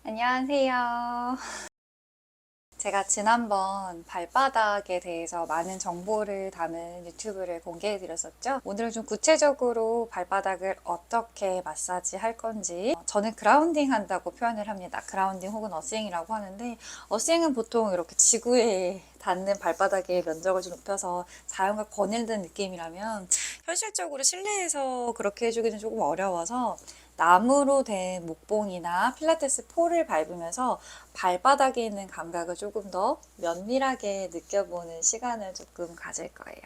안녕하세요. 제가 지난번 발바닥에 대해서 많은 정보를 담은 유튜브를 공개해 드렸었죠. 오늘은 좀 구체적으로 발바닥을 어떻게 마사지 할 건지, 저는 그라운딩 한다고 표현을 합니다. 그라운딩 혹은 어싱이라고 하는데, 어싱은 보통 이렇게 지구에 닿는 발바닥의 면적을 좀 높여서 자연과 거닐는 느낌이라면, 현실적으로 실내에서 그렇게 해주기는 조금 어려워서 나무로 된 목봉이나 필라테스 폴을 밟으면서 발바닥에 있는 감각을 조금 더 면밀하게 느껴보는 시간을 조금 가질 거예요.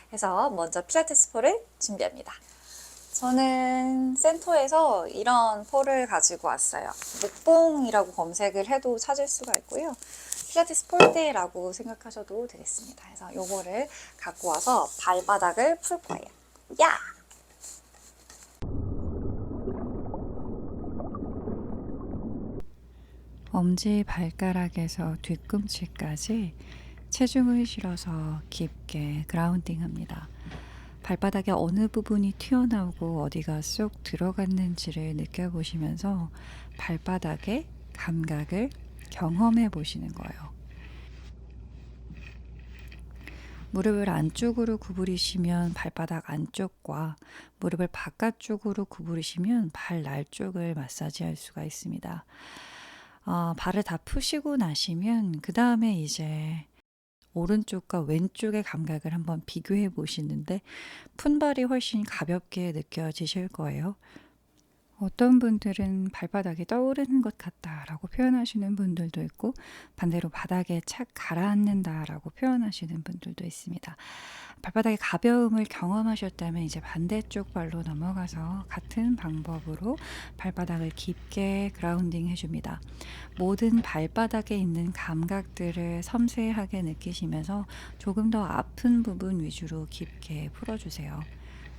그래서 먼저 필라테스 폴을 준비합니다. 저는 센터에서 이런 폴을 가지고 왔어요. 목봉이라고 검색을 해도 찾을 수가 있고요. 필라테스 폴대라고 생각하셔도 되겠습니다. 그래서 요거를 갖고 와서 발바닥을 풀 거예요. 야! 엄지 발가락에서 뒤꿈치까지 체중을 실어서 깊게 그라운딩 합니다. 발바닥의 어느 부분이 튀어나오고 어디가 쏙 들어갔는지를 느껴보시면서 발바닥의 감각을 경험해 보시는 거예요. 무릎을 안쪽으로 구부리시면 발바닥 안쪽과 무릎을 바깥쪽으로 구부리시면 발 날 쪽을 마사지할 수가 있습니다. 발을 다 푸시고 나시면 그 다음에 이제 오른쪽과 왼쪽의 감각을 한번 비교해 보시는데 푼발이 훨씬 가볍게 느껴지실 거예요. 어떤 분들은 발바닥이 떠오르는 것 같다라고 표현하시는 분들도 있고 반대로 바닥에 착 가라앉는다라고 표현하시는 분들도 있습니다. 발바닥의 가벼움을 경험하셨다면 이제 반대쪽 발로 넘어가서 같은 방법으로 발바닥을 깊게 그라운딩 해줍니다. 모든 발바닥에 있는 감각들을 섬세하게 느끼시면서 조금 더 아픈 부분 위주로 깊게 풀어주세요.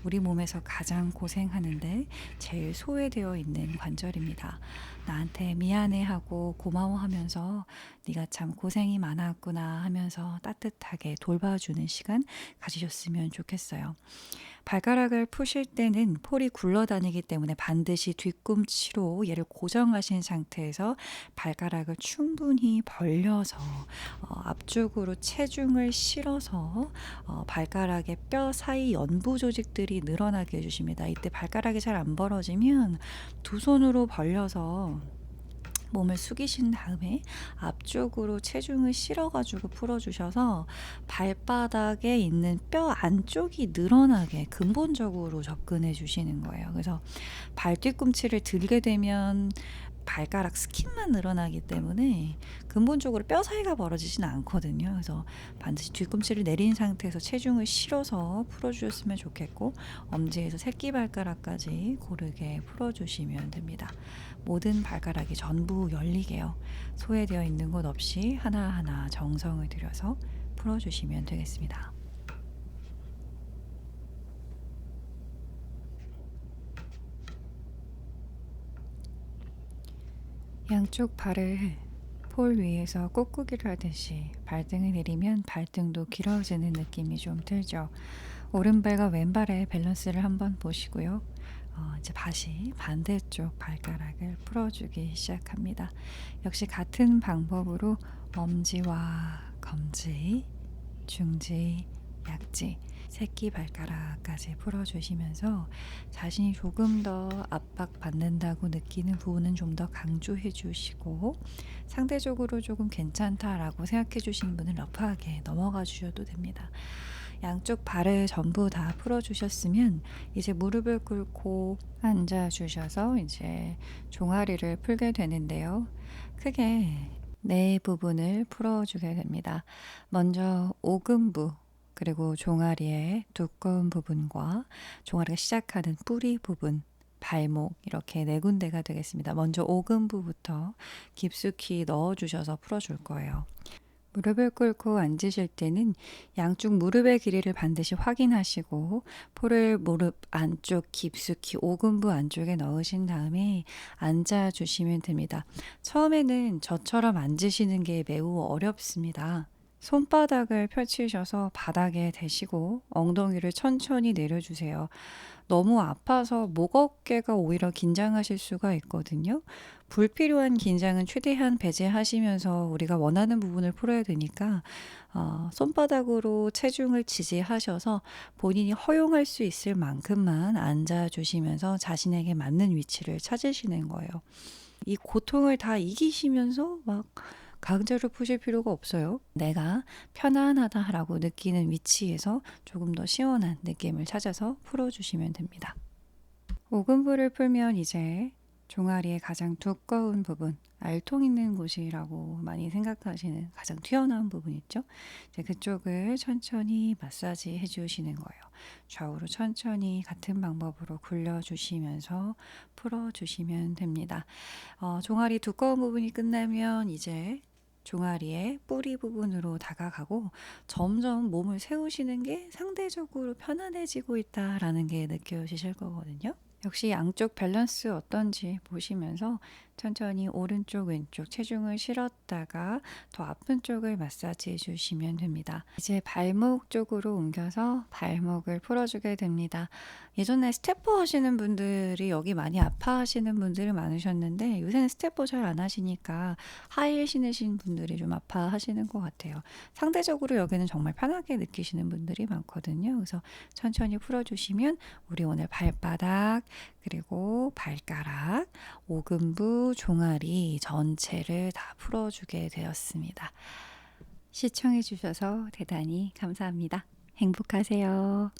우리 몸에서 가장 고생하는데 제일 소외되어 있는 관절입니다. 나한테 미안해하고 고마워하면서 네가 참 고생이 많았구나 하면서 따뜻하게 돌봐주는 시간 가지셨으면 좋겠어요. 발가락을 푸실 때는 폴이 굴러다니기 때문에 반드시 뒤꿈치로 얘를 고정하신 상태에서 발가락을 충분히 벌려서 앞쪽으로 체중을 실어서 발가락의 뼈 사이 연부 조직들이 늘어나게 해주십니다. 이때 발가락이 잘 안 벌어지면 두 손으로 벌려서 몸을 숙이신 다음에 앞쪽으로 체중을 실어가지고 풀어주셔서 발바닥에 있는 뼈 안쪽이 늘어나게 근본적으로 접근해 주시는 거예요. 그래서 발 뒤꿈치를 들게 되면 발가락 스킨만 늘어나기 때문에 근본적으로 뼈 사이가 벌어지진 않거든요. 그래서 반드시 뒤꿈치를 내린 상태에서 체중을 실어서 풀어주셨으면 좋겠고 엄지에서 새끼발가락까지 고르게 풀어주시면 됩니다. 모든 발가락이 전부 열리게요. 소외되어 있는 곳 없이 하나하나 정성을 들여서 풀어주시면 되겠습니다. 양쪽 발을 폴 위에서 꾹꾹이를 하듯이 발등을 내리면 발등도 길어지는 느낌이 좀 들죠. 오른발과 왼발의 밸런스를 한번 보시고요. 이제 다시 반대쪽 발가락을 풀어주기 시작합니다. 역시 같은 방법으로 엄지와 검지, 중지, 약지, 새끼 발가락까지 풀어주시면서 자신이 조금 더 압박받는다고 느끼는 부분은 좀 더 강조해 주시고 상대적으로 조금 괜찮다라고 생각해 주시는 분은 러프하게 넘어가 주셔도 됩니다. 양쪽 발을 전부 다 풀어주셨으면 이제 무릎을 꿇고 앉아주셔서 이제 종아리를 풀게 되는데요. 크게 네 부분을 풀어주게 됩니다. 먼저 오금부 그리고 종아리의 두꺼운 부분과 종아리가 시작하는 뿌리 부분 발목 이렇게 네 군데가 되겠습니다. 먼저 오금부부터 깊숙이 넣어주셔서 풀어줄 거예요. 무릎을 꿇고 앉으실 때는 양쪽 무릎의 길이를 반드시 확인하시고 폴을 무릎 안쪽 깊숙이 오금부 안쪽에 넣으신 다음에 앉아주시면 됩니다. 처음에는 저처럼 앉으시는 게 매우 어렵습니다. 손바닥을 펼치셔서 바닥에 대시고 엉덩이를 천천히 내려주세요. 너무 아파서 목 어깨가 오히려 긴장하실 수가 있거든요. 불필요한 긴장은 최대한 배제하시면서 우리가 원하는 부분을 풀어야 되니까 손바닥으로 체중을 지지하셔서 본인이 허용할 수 있을 만큼만 앉아주시면서 자신에게 맞는 위치를 찾으시는 거예요. 이 고통을 다 이기시면서 막 강제로 푸실 필요가 없어요. 내가 편안하다라고 느끼는 위치에서 조금 더 시원한 느낌을 찾아서 풀어주시면 됩니다. 오금부를 풀면 이제 종아리의 가장 두꺼운 부분, 알통 있는 곳이라고 많이 생각하시는 가장 튀어나온 부분 있죠? 이제 그쪽을 천천히 마사지 해주시는 거예요. 좌우로 천천히 같은 방법으로 굴려주시면서 풀어주시면 됩니다. 종아리 두꺼운 부분이 끝나면 이제 종아리의 뿌리 부분으로 다가가고 점점 몸을 세우시는 게 상대적으로 편안해지고 있다라는 게 느껴지실 거거든요. 역시 양쪽 밸런스 어떤지 보시면서 천천히 오른쪽 왼쪽 체중을 실었다가 더 아픈 쪽을 마사지해 주시면 됩니다. 이제 발목 쪽으로 옮겨서 발목을 풀어주게 됩니다. 예전에 스테퍼 하시는 분들이 여기 많이 아파하시는 분들이 많으셨는데 요새는 스테퍼 잘 안 하시니까 하이힐 신으신 분들이 좀 아파하시는 것 같아요. 상대적으로 여기는 정말 편하게 느끼시는 분들이 많거든요. 그래서 천천히 풀어주시면 우리 오늘 발바닥 그리고 발가락, 오금부, 종아리 전체를 다 풀어주게 되었습니다. 시청해 주셔서 대단히 감사합니다. 행복하세요.